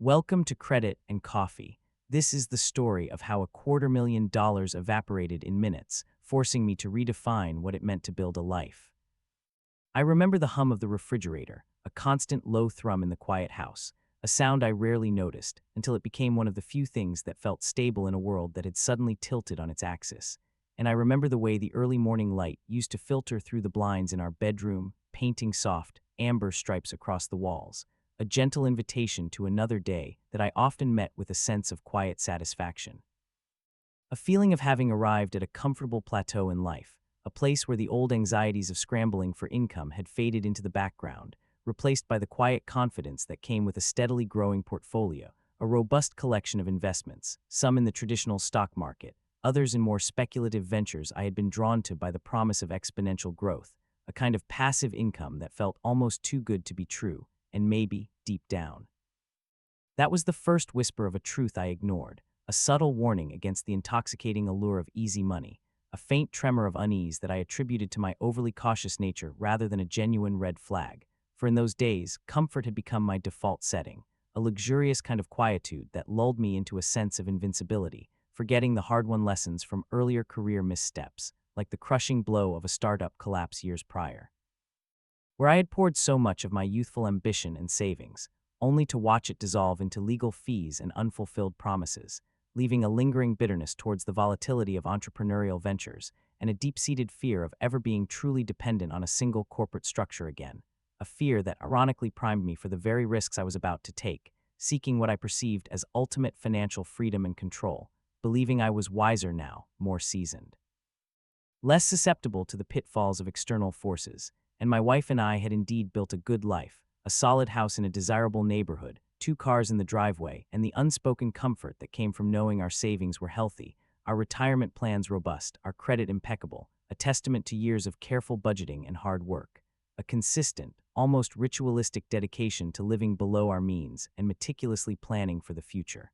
Welcome to Credit and Coffee. This is the story of how $250,000 evaporated in minutes, forcing me to redefine what it meant to build a life. I remember the hum of the refrigerator, a constant low thrum in the quiet house, a sound I rarely noticed until it became one of the few things that felt stable in a world that had suddenly tilted on its axis. And I remember the way the early morning light used to filter through the blinds in our bedroom, painting soft, amber stripes across the walls, a gentle invitation to another day that I often met with a sense of quiet satisfaction. A feeling of having arrived at a comfortable plateau in life, a place where the old anxieties of scrambling for income had faded into the background, replaced by the quiet confidence that came with a steadily growing portfolio, a robust collection of investments, some in the traditional stock market, others in more speculative ventures I had been drawn to by the promise of exponential growth, a kind of passive income that felt almost too good to be true, and maybe, deep down. That was the first whisper of a truth I ignored, a subtle warning against the intoxicating allure of easy money, a faint tremor of unease that I attributed to my overly cautious nature rather than a genuine red flag. For in those days, comfort had become my default setting, a luxurious kind of quietude that lulled me into a sense of invincibility, forgetting the hard-won lessons from earlier career missteps, like the crushing blow of a startup collapse years prior, where I had poured so much of my youthful ambition and savings, only to watch it dissolve into legal fees and unfulfilled promises, leaving a lingering bitterness towards the volatility of entrepreneurial ventures and a deep-seated fear of ever being truly dependent on a single corporate structure again, a fear that ironically primed me for the very risks I was about to take, seeking what I perceived as ultimate financial freedom and control, believing I was wiser now, more seasoned, less susceptible to the pitfalls of external forces, and my wife and I had indeed built a good life, a solid house in a desirable neighborhood, 2 cars in the driveway, and the unspoken comfort that came from knowing our savings were healthy, our retirement plans robust, our credit impeccable, a testament to years of careful budgeting and hard work, a consistent, almost ritualistic dedication to living below our means and meticulously planning for the future,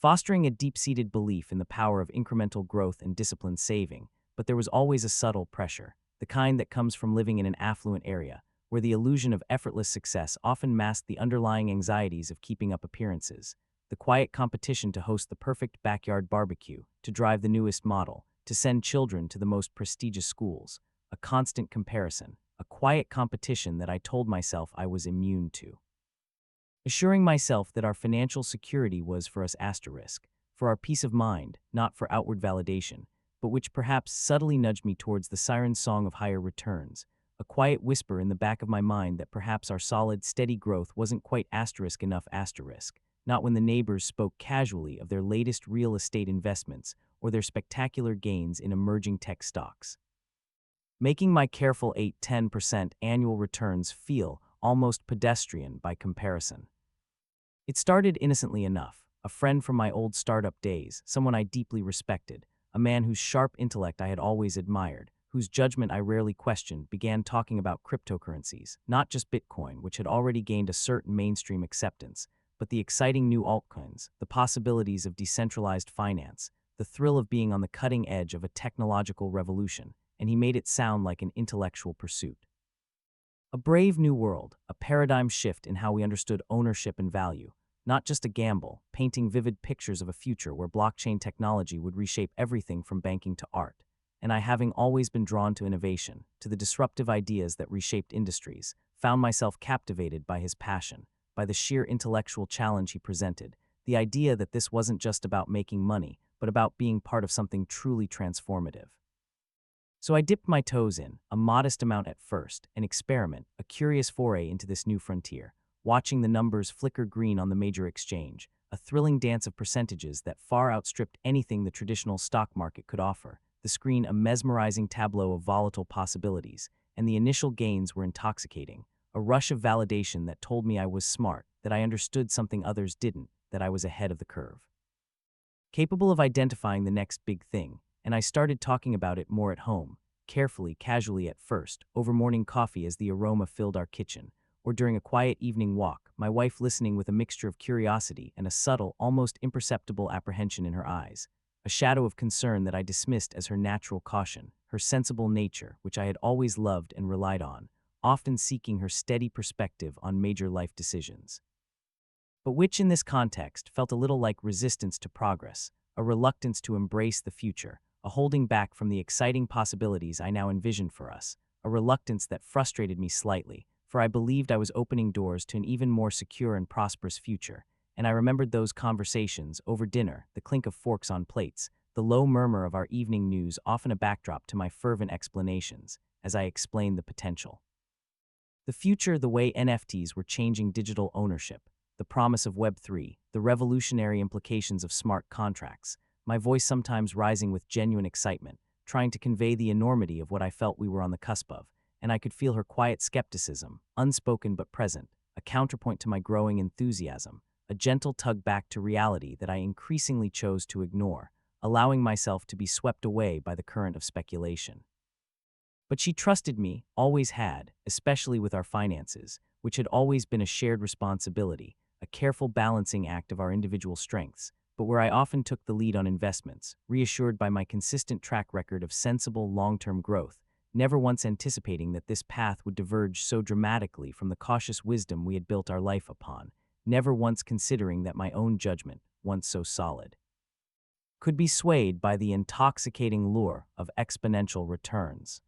fostering a deep-seated belief in the power of incremental growth and disciplined saving. But there was always a subtle pressure, the kind that comes from living in an affluent area, where the illusion of effortless success often masked the underlying anxieties of keeping up appearances, the quiet competition to host the perfect backyard barbecue, to drive the newest model, to send children to the most prestigious schools, a constant comparison, a quiet competition that I told myself I was immune to, assuring myself that our financial security was for us asterisk, for our peace of mind, not for outward validation, but which perhaps subtly nudged me towards the siren song of higher returns, a quiet whisper in the back of my mind that perhaps our solid, steady growth wasn't quite asterisk enough asterisk, not when the neighbors spoke casually of their latest real estate investments or their spectacular gains in emerging tech stocks, making my careful 8–10% annual returns feel almost pedestrian by comparison. It started innocently enough, a friend from my old startup days, someone I deeply respected, a man whose sharp intellect I had always admired, whose judgment I rarely questioned, began talking about cryptocurrencies, not just Bitcoin, which had already gained a certain mainstream acceptance, but the exciting new altcoins, the possibilities of decentralized finance, the thrill of being on the cutting edge of a technological revolution, and he made it sound like an intellectual pursuit. A brave new world, a paradigm shift in how we understood ownership and value, not just a gamble, painting vivid pictures of a future where blockchain technology would reshape everything from banking to art. And I, having always been drawn to innovation, to the disruptive ideas that reshaped industries, found myself captivated by his passion, by the sheer intellectual challenge he presented, the idea that this wasn't just about making money, but about being part of something truly transformative. So I dipped my toes in, a modest amount at first, an experiment, a curious foray into this new frontier, watching the numbers flicker green on the major exchange, a thrilling dance of percentages that far outstripped anything the traditional stock market could offer, the screen a mesmerizing tableau of volatile possibilities, and the initial gains were intoxicating, a rush of validation that told me I was smart, that I understood something others didn't, that I was ahead of the curve, capable of identifying the next big thing, and I started talking about it more at home, carefully, casually at first, over morning coffee as the aroma filled our kitchen, or during a quiet evening walk, my wife listening with a mixture of curiosity and a subtle, almost imperceptible apprehension in her eyes, a shadow of concern that I dismissed as her natural caution, her sensible nature, which I had always loved and relied on, often seeking her steady perspective on major life decisions. but which in this context felt a little like resistance to progress, a reluctance to embrace the future, a holding back from the exciting possibilities I now envisioned for us, a reluctance that frustrated me slightly, for I believed I was opening doors to an even more secure and prosperous future, and I remembered those conversations over dinner, the clink of forks on plates, the low murmur of our evening news, often a backdrop to my fervent explanations, as I explained the potential. The future, the way NFTs were changing digital ownership, the promise of Web3, the revolutionary implications of smart contracts, my voice sometimes rising with genuine excitement, trying to convey the enormity of what I felt we were on the cusp of, and I could feel her quiet skepticism, unspoken but present, a counterpoint to my growing enthusiasm, a gentle tug back to reality that I increasingly chose to ignore, allowing myself to be swept away by the current of speculation. But she trusted me, always had, especially with our finances, which had always been a shared responsibility, a careful balancing act of our individual strengths, but where I often took the lead on investments, reassured by my consistent track record of sensible long-term growth, never once anticipating that this path would diverge so dramatically from the cautious wisdom we had built our life upon, never once considering that my own judgment, once so solid, could be swayed by the intoxicating lure of exponential returns.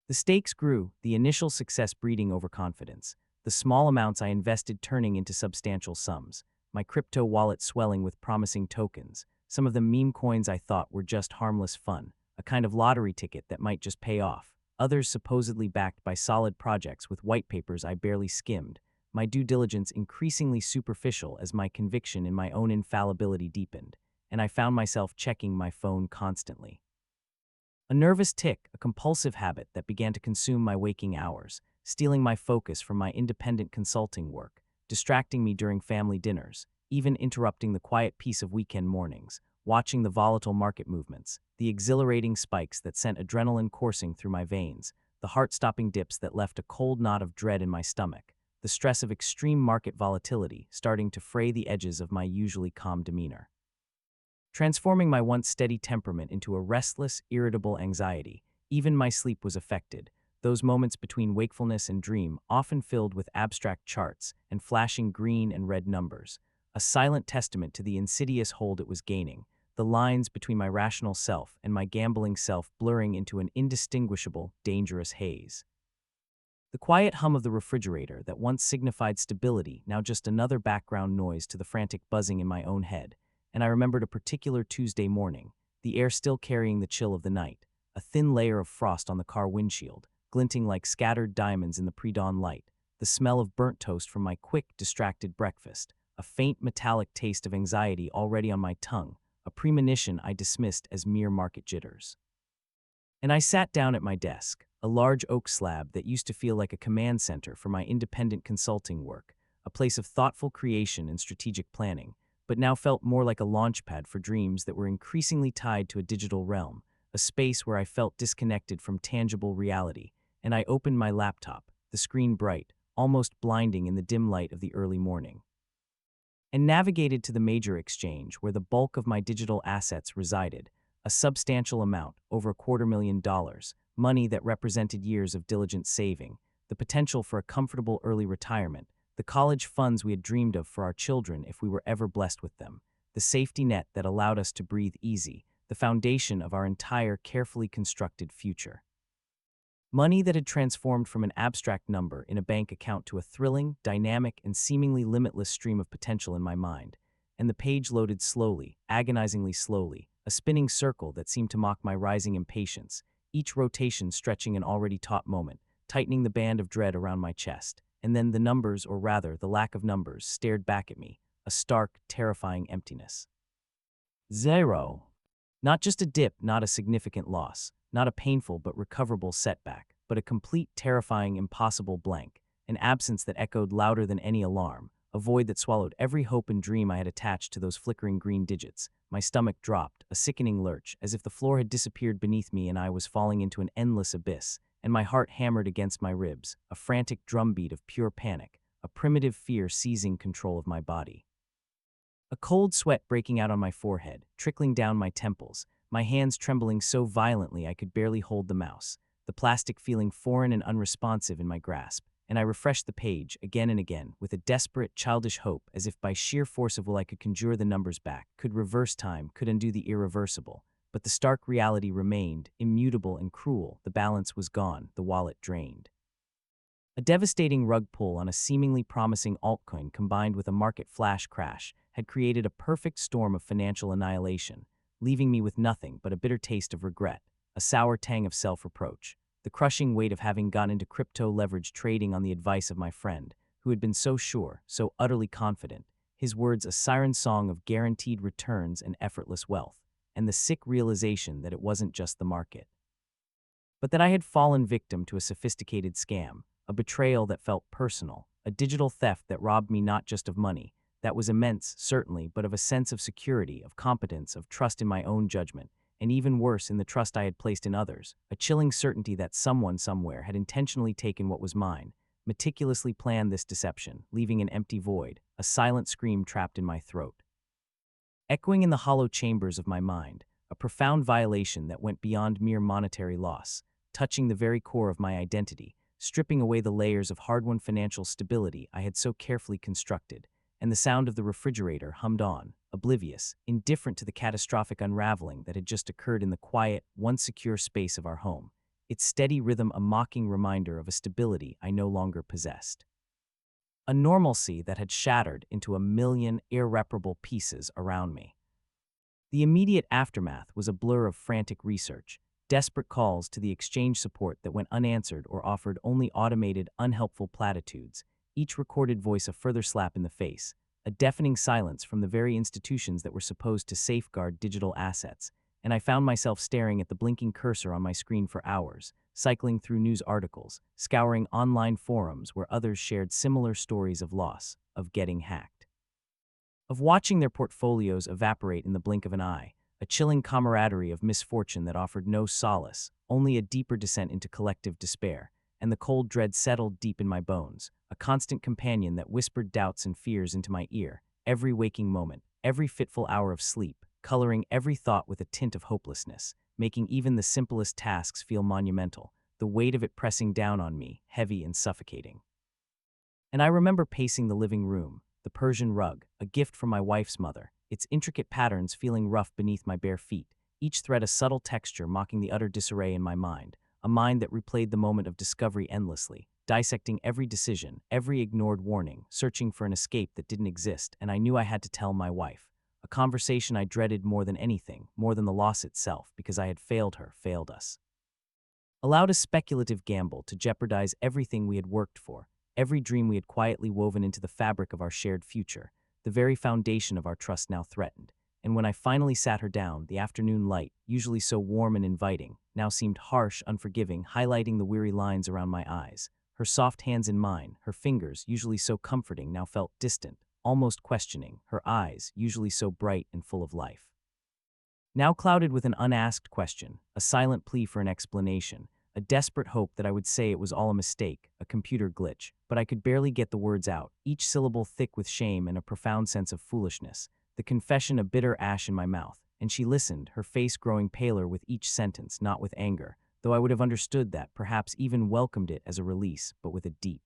The stakes grew, the initial success breeding overconfidence, the small amounts I invested turning into substantial sums, my crypto wallet swelling with promising tokens, some of the meme coins I thought were just harmless fun, a kind of lottery ticket that might just pay off, others supposedly backed by solid projects with white papers I barely skimmed, my due diligence increasingly superficial as my conviction in my own infallibility deepened, and I found myself checking my phone constantly. A nervous tic, a compulsive habit that began to consume my waking hours, stealing my focus from my independent consulting work, distracting me during family dinners, even interrupting the quiet peace of weekend mornings, watching the volatile market movements, the exhilarating spikes that sent adrenaline coursing through my veins, the heart-stopping dips that left a cold knot of dread in my stomach, the stress of extreme market volatility starting to fray the edges of my usually calm demeanor, transforming my once steady temperament into a restless, irritable anxiety. Even my sleep was affected, those moments between wakefulness and dream often filled with abstract charts and flashing green and red numbers, a silent testament to the insidious hold it was gaining, the lines between my rational self and my gambling self blurring into an indistinguishable, dangerous haze. The quiet hum of the refrigerator that once signified stability, now just another background noise to the frantic buzzing in my own head, and I remembered a particular Tuesday morning, the air still carrying the chill of the night, a thin layer of frost on the car windshield, glinting like scattered diamonds in the pre-dawn light, the smell of burnt toast from my quick, distracted breakfast, a faint metallic taste of anxiety already on my tongue, a premonition I dismissed as mere market jitters. And I sat down at my desk, a large oak slab that used to feel like a command center for my independent consulting work, a place of thoughtful creation and strategic planning, but now felt more like a launchpad for dreams that were increasingly tied to a digital realm, a space where I felt disconnected from tangible reality, and I opened my laptop, the screen bright, almost blinding in the dim light of the early morning, and navigated to the major exchange where the bulk of my digital assets resided, a substantial amount, over $250,000, money that represented years of diligent saving, the potential for a comfortable early retirement, the college funds we had dreamed of for our children if we were ever blessed with them, the safety net that allowed us to breathe easy, the foundation of our entire carefully constructed future. Money that had transformed from an abstract number in a bank account to a thrilling, dynamic, and seemingly limitless stream of potential in my mind, and the page loaded slowly, agonizingly slowly, a spinning circle that seemed to mock my rising impatience, each rotation stretching an already taut moment, tightening the band of dread around my chest. And then the numbers, or rather the lack of numbers, stared back at me, a stark, terrifying emptiness. Zero. Not just a dip, not a significant loss, not a painful but recoverable setback, but a complete, terrifying, impossible blank, an absence that echoed louder than any alarm, a void that swallowed every hope and dream I had attached to those flickering green digits. My stomach dropped, a sickening lurch, as if the floor had disappeared beneath me and I was falling into an endless abyss, and my heart hammered against my ribs, a frantic drumbeat of pure panic, a primitive fear seizing control of my body. A cold sweat breaking out on my forehead, trickling down my temples, my hands trembling so violently I could barely hold the mouse, the plastic feeling foreign and unresponsive in my grasp, and I refreshed the page again and again with a desperate, childish hope, as if by sheer force of will I could conjure the numbers back, could reverse time, could undo the irreversible. But the stark reality remained, immutable and cruel. The balance was gone, the wallet drained. A devastating rug pull on a seemingly promising altcoin combined with a market flash crash had created a perfect storm of financial annihilation, leaving me with nothing but a bitter taste of regret, a sour tang of self-reproach, the crushing weight of having gone into crypto-leveraged trading on the advice of my friend, who had been so sure, so utterly confident, his words a siren song of guaranteed returns and effortless wealth, and the sick realization that it wasn't just the market, but that I had fallen victim to a sophisticated scam, a betrayal that felt personal, a digital theft that robbed me not just of money, that was immense, certainly, but of a sense of security, of competence, of trust in my own judgment, and even worse, in the trust I had placed in others, a chilling certainty that someone somewhere had intentionally taken what was mine, meticulously planned this deception, leaving an empty void, a silent scream trapped in my throat. Echoing in the hollow chambers of my mind, a profound violation that went beyond mere monetary loss, touching the very core of my identity, stripping away the layers of hard-won financial stability I had so carefully constructed, and the sound of the refrigerator hummed on, oblivious, indifferent to the catastrophic unraveling that had just occurred in the quiet, once secure space of our home, its steady rhythm a mocking reminder of a stability I no longer possessed. A normalcy that had shattered into a million irreparable pieces around me. The immediate aftermath was a blur of frantic research, desperate calls to the exchange support that went unanswered or offered only automated, unhelpful platitudes, each recorded voice a further slap in the face, a deafening silence from the very institutions that were supposed to safeguard digital assets, and I found myself staring at the blinking cursor on my screen for hours, cycling through news articles, scouring online forums where others shared similar stories of loss, of getting hacked, of watching their portfolios evaporate in the blink of an eye, a chilling camaraderie of misfortune that offered no solace, only a deeper descent into collective despair, and the cold dread settled deep in my bones, a constant companion that whispered doubts and fears into my ear, every waking moment, every fitful hour of sleep, coloring every thought with a tint of hopelessness, making even the simplest tasks feel monumental, the weight of it pressing down on me, heavy and suffocating. And I remember pacing the living room, the Persian rug, a gift from my wife's mother, its intricate patterns feeling rough beneath my bare feet, each thread a subtle texture mocking the utter disarray in my mind, a mind that replayed the moment of discovery endlessly, dissecting every decision, every ignored warning, searching for an escape that didn't exist, and I knew I had to tell my wife. A conversation I dreaded more than anything, more than the loss itself, because I had failed her, failed us. Allowed a speculative gamble to jeopardize everything we had worked for, every dream we had quietly woven into the fabric of our shared future, the very foundation of our trust now threatened. And when I finally sat her down, the afternoon light, usually so warm and inviting, now seemed harsh, unforgiving, highlighting the weary lines around my eyes. Her soft hands in mine, her fingers, usually so comforting, now felt distant, almost questioning, her eyes, usually so bright and full of life, now clouded with an unasked question, a silent plea for an explanation, a desperate hope that I would say it was all a mistake, a computer glitch, but I could barely get the words out, each syllable thick with shame and a profound sense of foolishness, the confession a bitter ash in my mouth, and she listened, her face growing paler with each sentence, not with anger, though I would have understood that, perhaps even welcomed it as a release, but with a deep,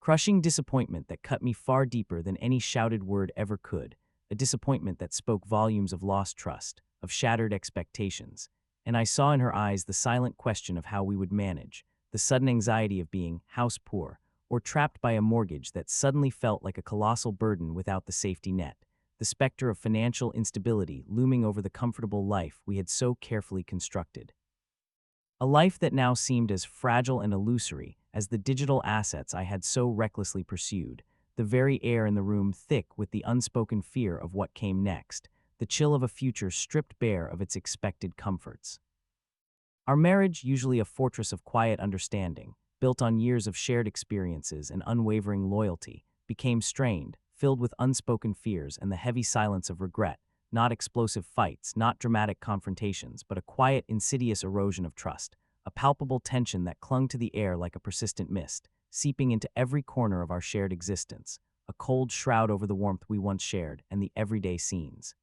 crushing disappointment that cut me far deeper than any shouted word ever could, a disappointment that spoke volumes of lost trust, of shattered expectations, and I saw in her eyes the silent question of how we would manage, the sudden anxiety of being house poor, or trapped by a mortgage that suddenly felt like a colossal burden without the safety net, the specter of financial instability looming over the comfortable life we had so carefully constructed. A life that now seemed as fragile and illusory as the digital assets I had so recklessly pursued, the very air in the room thick with the unspoken fear of what came next, the chill of a future stripped bare of its expected comforts. Our marriage, usually a fortress of quiet understanding, built on years of shared experiences and unwavering loyalty, became strained, filled with unspoken fears and the heavy silence of regret, not explosive fights, not dramatic confrontations, but a quiet, insidious erosion of trust, a palpable tension that clung to the air like a persistent mist, seeping into every corner of our shared existence, a cold shroud over the warmth we once shared and the everyday scenes.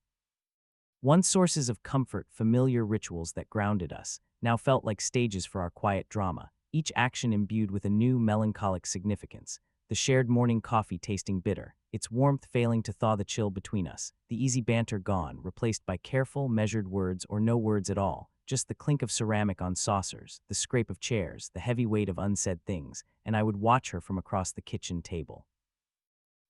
Once sources of comfort, familiar rituals that grounded us, now felt like stages for our quiet drama, each action imbued with a new melancholic significance. The shared morning coffee tasting bitter, its warmth failing to thaw the chill between us, the easy banter gone, replaced by careful, measured words or no words at all, just the clink of ceramic on saucers, the scrape of chairs, the heavy weight of unsaid things, and I would watch her from across the kitchen table.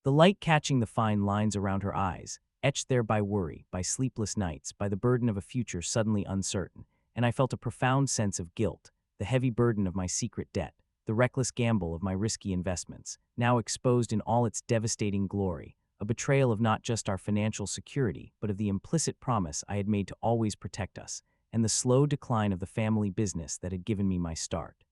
The light catching the fine lines around her eyes, etched there by worry, by sleepless nights, by the burden of a future suddenly uncertain, and I felt a profound sense of guilt, the heavy burden of my secret debt, the reckless gamble of my risky investments, now exposed in all its devastating glory, a betrayal of not just our financial security, but of the implicit promise I had made to always protect us, and the slow decline of the family business that had given me my start.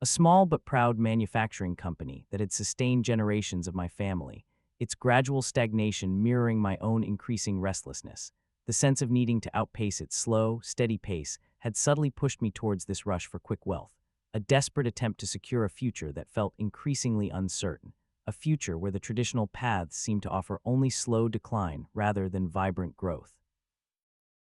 A small but proud manufacturing company that had sustained generations of my family, its gradual stagnation mirroring my own increasing restlessness. The sense of needing to outpace its slow, steady pace had subtly pushed me towards this rush for quick wealth, a desperate attempt to secure a future that felt increasingly uncertain, a future where the traditional paths seemed to offer only slow decline rather than vibrant growth.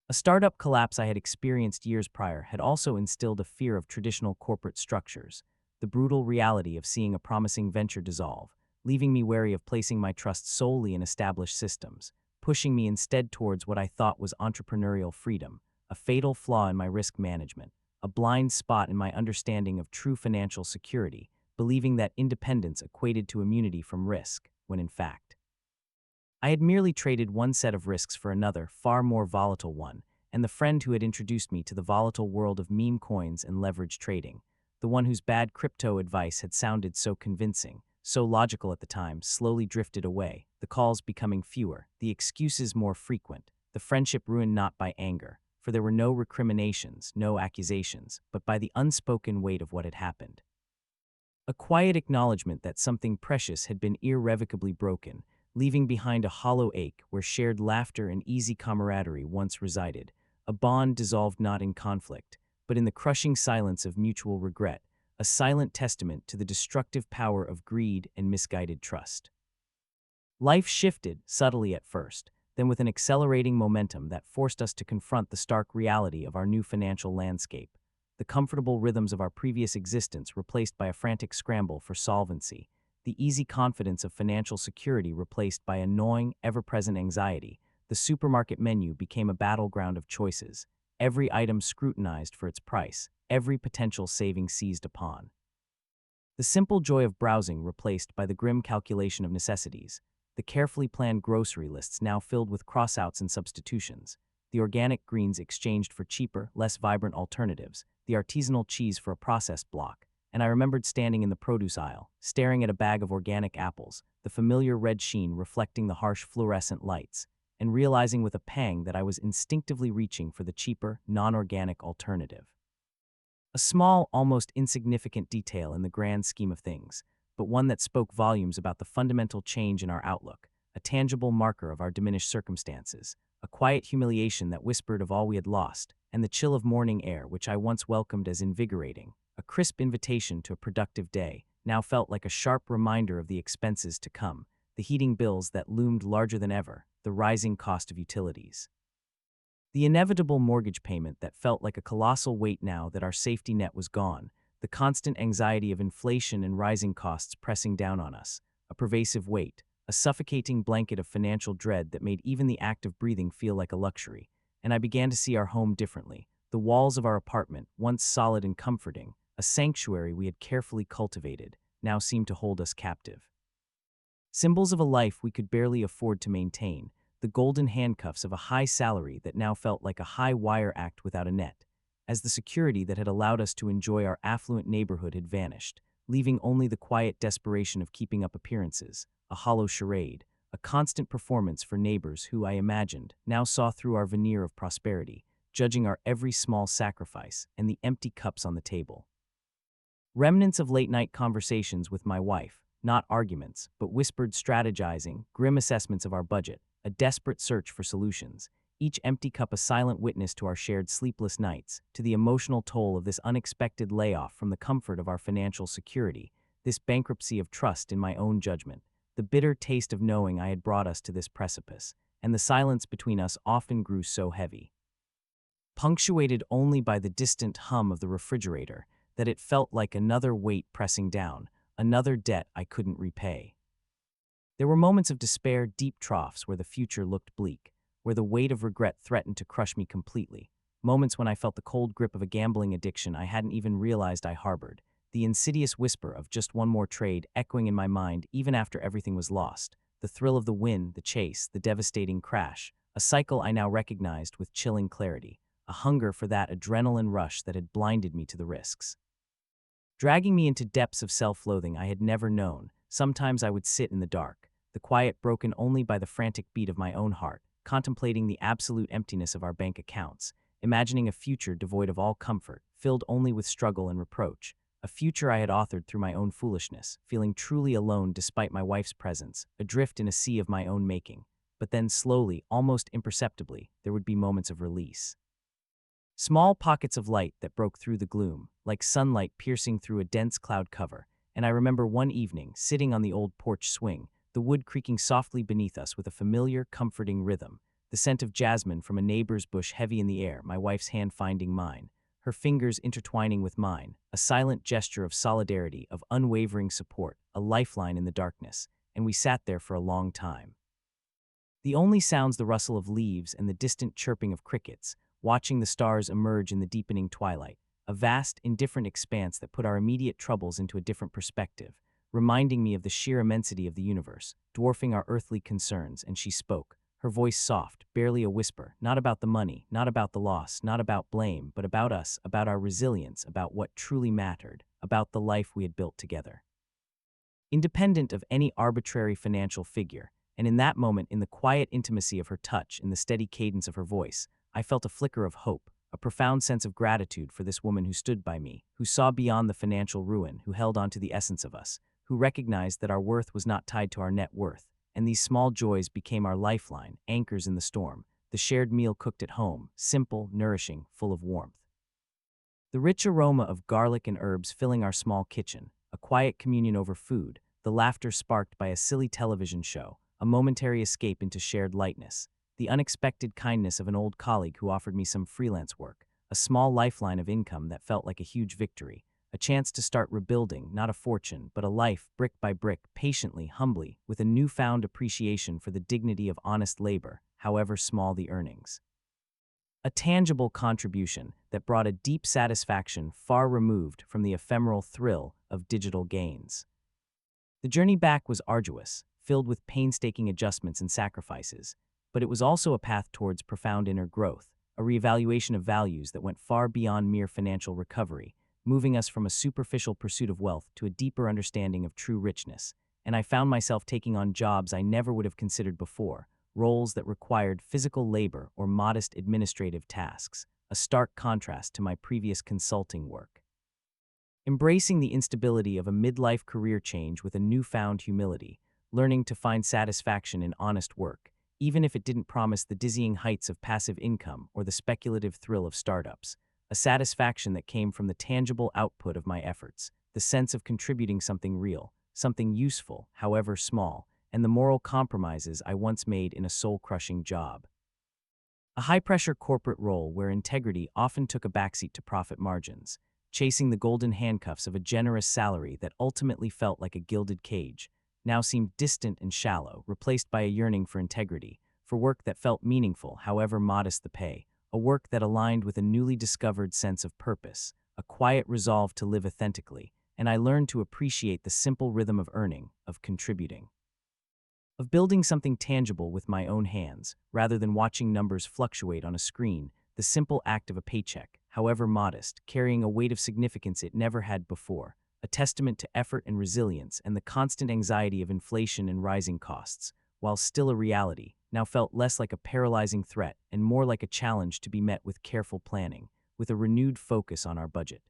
A startup collapse I had experienced years prior had also instilled a fear of traditional corporate structures, the brutal reality of seeing a promising venture dissolve, leaving me wary of placing my trust solely in established systems, pushing me instead towards what I thought was entrepreneurial freedom, a fatal flaw in my risk management, a blind spot in my understanding of true financial security, believing that independence equated to immunity from risk, when in fact, I had merely traded one set of risks for another, far more volatile one, and the friend who had introduced me to the volatile world of meme coins and leverage trading, the one whose bad crypto advice had sounded so convincing, so logical at the time, slowly drifted away, the calls becoming fewer, the excuses more frequent, the friendship ruined not by anger, for there were no recriminations, no accusations, but by the unspoken weight of what had happened. A quiet acknowledgement that something precious had been irrevocably broken, leaving behind a hollow ache where shared laughter and easy camaraderie once resided, a bond dissolved not in conflict, but in the crushing silence of mutual regret, a silent testament to the destructive power of greed and misguided trust. Life shifted, subtly at first, then with an accelerating momentum that forced us to confront the stark reality of our new financial landscape, the comfortable rhythms of our previous existence replaced by a frantic scramble for solvency, the easy confidence of financial security replaced by a gnawing, ever-present anxiety. The supermarket menu became a battleground of choices, every item scrutinized for its price, every potential saving seized upon. The simple joy of browsing replaced by the grim calculation of necessities, the carefully planned grocery lists now filled with crossouts and substitutions, the organic greens exchanged for cheaper, less vibrant alternatives, the artisanal cheese for a processed block, and I remembered standing in the produce aisle, staring at a bag of organic apples, the familiar red sheen reflecting the harsh fluorescent lights, and realizing with a pang that I was instinctively reaching for the cheaper, non-organic alternative. A small, almost insignificant detail in the grand scheme of things, but one that spoke volumes about the fundamental change in our outlook, a tangible marker of our diminished circumstances, a quiet humiliation that whispered of all we had lost, and the chill of morning air which I once welcomed as invigorating, a crisp invitation to a productive day, now felt like a sharp reminder of the expenses to come, the heating bills that loomed larger than ever, the rising cost of utilities. The inevitable mortgage payment that felt like a colossal weight now that our safety net was gone, the constant anxiety of inflation and rising costs pressing down on us, a pervasive weight, a suffocating blanket of financial dread that made even the act of breathing feel like a luxury, and I began to see our home differently. The walls of our apartment, once solid and comforting, a sanctuary we had carefully cultivated, now seemed to hold us captive. Symbols of a life we could barely afford to maintain, the golden handcuffs of a high salary that now felt like a high wire act without a net, as the security that had allowed us to enjoy our affluent neighborhood had vanished, leaving only the quiet desperation of keeping up appearances, a hollow charade, a constant performance for neighbors who, I imagined, now saw through our veneer of prosperity, judging our every small sacrifice and the empty cups on the table. Remnants of late-night conversations with my wife, not arguments, but whispered strategizing, grim assessments of our budget, a desperate search for solutions, each empty cup a silent witness to our shared sleepless nights, to the emotional toll of this unexpected layoff from the comfort of our financial security, this bankruptcy of trust in my own judgment, the bitter taste of knowing I had brought us to this precipice, and the silence between us often grew so heavy. Punctuated only by the distant hum of the refrigerator, that it felt like another weight pressing down, another debt I couldn't repay. There were moments of despair, deep troughs where the future looked bleak, where the weight of regret threatened to crush me completely. Moments when I felt the cold grip of a gambling addiction I hadn't even realized I harbored, the insidious whisper of just one more trade echoing in my mind even after everything was lost, the thrill of the win, the chase, the devastating crash, a cycle I now recognized with chilling clarity, a hunger for that adrenaline rush that had blinded me to the risks. Dragging me into depths of self-loathing I had never known, sometimes I would sit in the dark, the quiet broken only by the frantic beat of my own heart, contemplating the absolute emptiness of our bank accounts, imagining a future devoid of all comfort, filled only with struggle and reproach, a future I had authored through my own foolishness, feeling truly alone despite my wife's presence, adrift in a sea of my own making. But then slowly, almost imperceptibly, there would be moments of release. Small pockets of light that broke through the gloom, like sunlight piercing through a dense cloud cover, and I remember one evening, sitting on the old porch swing, the wood creaking softly beneath us with a familiar, comforting rhythm, the scent of jasmine from a neighbor's bush heavy in the air, my wife's hand finding mine, her fingers intertwining with mine, a silent gesture of solidarity, of unwavering support, a lifeline in the darkness, and we sat there for a long time. The only sounds the rustle of leaves and the distant chirping of crickets, watching the stars emerge in the deepening twilight, a vast, indifferent expanse that put our immediate troubles into a different perspective, reminding me of the sheer immensity of the universe, dwarfing our earthly concerns, and she spoke, her voice soft, barely a whisper, not about the money, not about the loss, not about blame, but about us, about our resilience, about what truly mattered, about the life we had built together. Independent of any arbitrary financial figure, and in that moment, in the quiet intimacy of her touch, in the steady cadence of her voice, I felt a flicker of hope, a profound sense of gratitude for this woman who stood by me, who saw beyond the financial ruin, who held on to the essence of us, who recognized that our worth was not tied to our net worth, and these small joys became our lifeline, anchors in the storm, the shared meal cooked at home, simple, nourishing, full of warmth. The rich aroma of garlic and herbs filling our small kitchen, a quiet communion over food, the laughter sparked by a silly television show, a momentary escape into shared lightness, the unexpected kindness of an old colleague who offered me some freelance work, a small lifeline of income that felt like a huge victory, a chance to start rebuilding, not a fortune, but a life, brick by brick, patiently, humbly, with a newfound appreciation for the dignity of honest labor, however small the earnings. A tangible contribution that brought a deep satisfaction far removed from the ephemeral thrill of digital gains. The journey back was arduous, filled with painstaking adjustments and sacrifices, but it was also a path towards profound inner growth, a reevaluation of values that went far beyond mere financial recovery, moving us from a superficial pursuit of wealth to a deeper understanding of true richness. And I found myself taking on jobs I never would have considered before, roles that required physical labor or modest administrative tasks, a stark contrast to my previous consulting work. Embracing the instability of a midlife career change with a newfound humility, learning to find satisfaction in honest work, even if it didn't promise the dizzying heights of passive income or the speculative thrill of startups, a satisfaction that came from the tangible output of my efforts, the sense of contributing something real, something useful, however small, and the moral compromises I once made in a soul-crushing job. A high-pressure corporate role where integrity often took a backseat to profit margins, chasing the golden handcuffs of a generous salary that ultimately felt like a gilded cage, now seemed distant and shallow, replaced by a yearning for integrity, for work that felt meaningful, however modest the pay, a work that aligned with a newly discovered sense of purpose, a quiet resolve to live authentically, and I learned to appreciate the simple rhythm of earning, of contributing, of building something tangible with my own hands, rather than watching numbers fluctuate on a screen, the simple act of a paycheck, however modest, carrying a weight of significance it never had before, a testament to effort and resilience and the constant anxiety of inflation and rising costs, while still a reality, now felt less like a paralyzing threat and more like a challenge to be met with careful planning, with a renewed focus on our budget.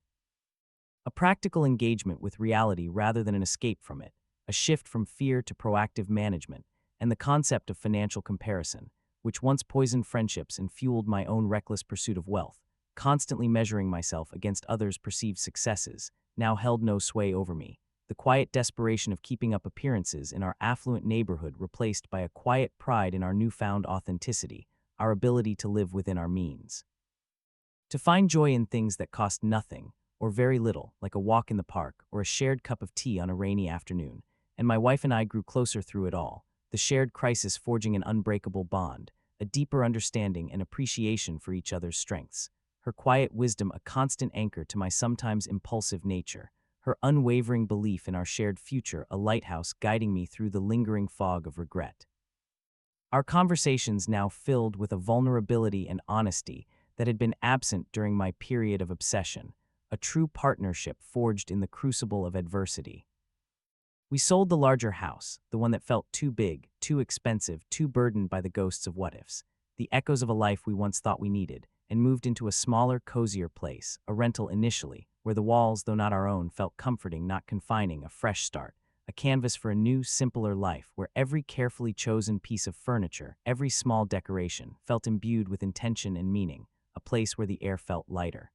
A practical engagement with reality rather than an escape from it, a shift from fear to proactive management, and the concept of financial comparison, which once poisoned friendships and fueled my own reckless pursuit of wealth, constantly measuring myself against others' perceived successes, now held no sway over me. The quiet desperation of keeping up appearances in our affluent neighborhood replaced by a quiet pride in our newfound authenticity, our ability to live within our means. To find joy in things that cost nothing, or very little, like a walk in the park or a shared cup of tea on a rainy afternoon, and my wife and I grew closer through it all, the shared crisis forging an unbreakable bond, a deeper understanding and appreciation for each other's strengths. Her quiet wisdom a constant anchor to my sometimes impulsive nature, her unwavering belief in our shared future a lighthouse guiding me through the lingering fog of regret. Our conversations now filled with a vulnerability and honesty that had been absent during my period of obsession, a true partnership forged in the crucible of adversity. We sold the larger house, the one that felt too big, too expensive, too burdened by the ghosts of what-ifs, the echoes of a life we once thought we needed, and moved into a smaller, cozier place, a rental initially, where the walls, though not our own, felt comforting, not confining, a fresh start, a canvas for a new, simpler life where every carefully chosen piece of furniture, every small decoration, felt imbued with intention and meaning, a place where the air felt lighter.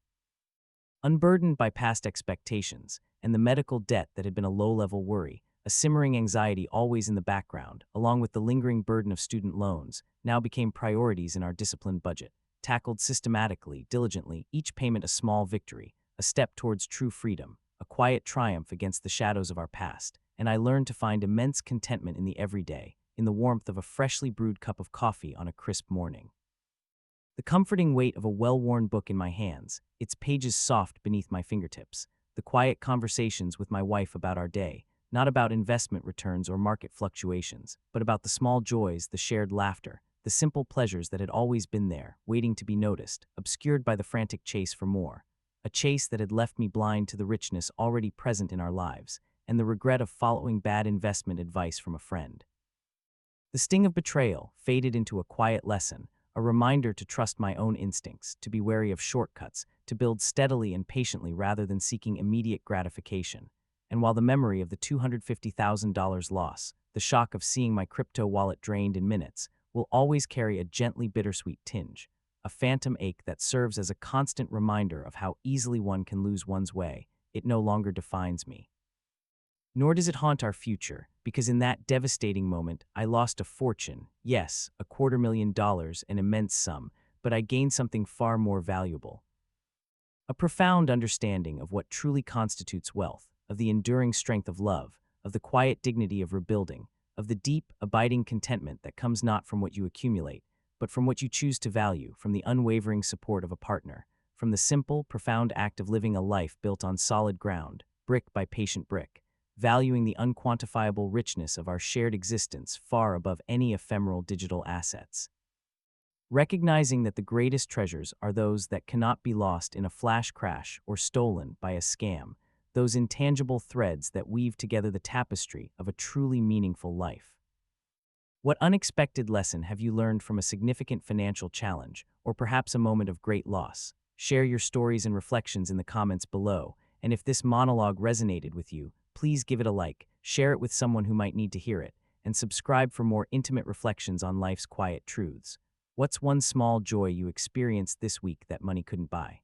Unburdened by past expectations and the medical debt that had been a low-level worry, a simmering anxiety always in the background, along with the lingering burden of student loans, now became priorities in our disciplined budget, tackled systematically, diligently, each payment a small victory, a step towards true freedom, a quiet triumph against the shadows of our past, and I learned to find immense contentment in the everyday, in the warmth of a freshly brewed cup of coffee on a crisp morning. The comforting weight of a well-worn book in my hands, its pages soft beneath my fingertips, the quiet conversations with my wife about our day, not about investment returns or market fluctuations, but about the small joys, the shared laughter, the simple pleasures that had always been there, waiting to be noticed, obscured by the frantic chase for more, a chase that had left me blind to the richness already present in our lives, and the regret of following bad investment advice from a friend. The sting of betrayal faded into a quiet lesson, a reminder to trust my own instincts, to be wary of shortcuts, to build steadily and patiently rather than seeking immediate gratification. And while the memory of the $250,000 loss, the shock of seeing my crypto wallet drained in minutes, will always carry a gently bittersweet tinge, a phantom ache that serves as a constant reminder of how easily one can lose one's way, it no longer defines me. Nor does it haunt our future, because in that devastating moment, I lost a fortune, yes, $250,000, an immense sum, but I gained something far more valuable. A profound understanding of what truly constitutes wealth, of the enduring strength of love, of the quiet dignity of rebuilding, of the deep, abiding contentment that comes not from what you accumulate, but from what you choose to value, from the unwavering support of a partner, from the simple, profound act of living a life built on solid ground, brick by patient brick, valuing the unquantifiable richness of our shared existence far above any ephemeral digital assets. Recognizing that the greatest treasures are those that cannot be lost in a flash crash or stolen by a scam, those intangible threads that weave together the tapestry of a truly meaningful life. What unexpected lesson have you learned from a significant financial challenge, or perhaps a moment of great loss? Share your stories and reflections in the comments below, and if this monologue resonated with you, please give it a like, share it with someone who might need to hear it, and subscribe for more intimate reflections on life's quiet truths. What's one small joy you experienced this week that money couldn't buy?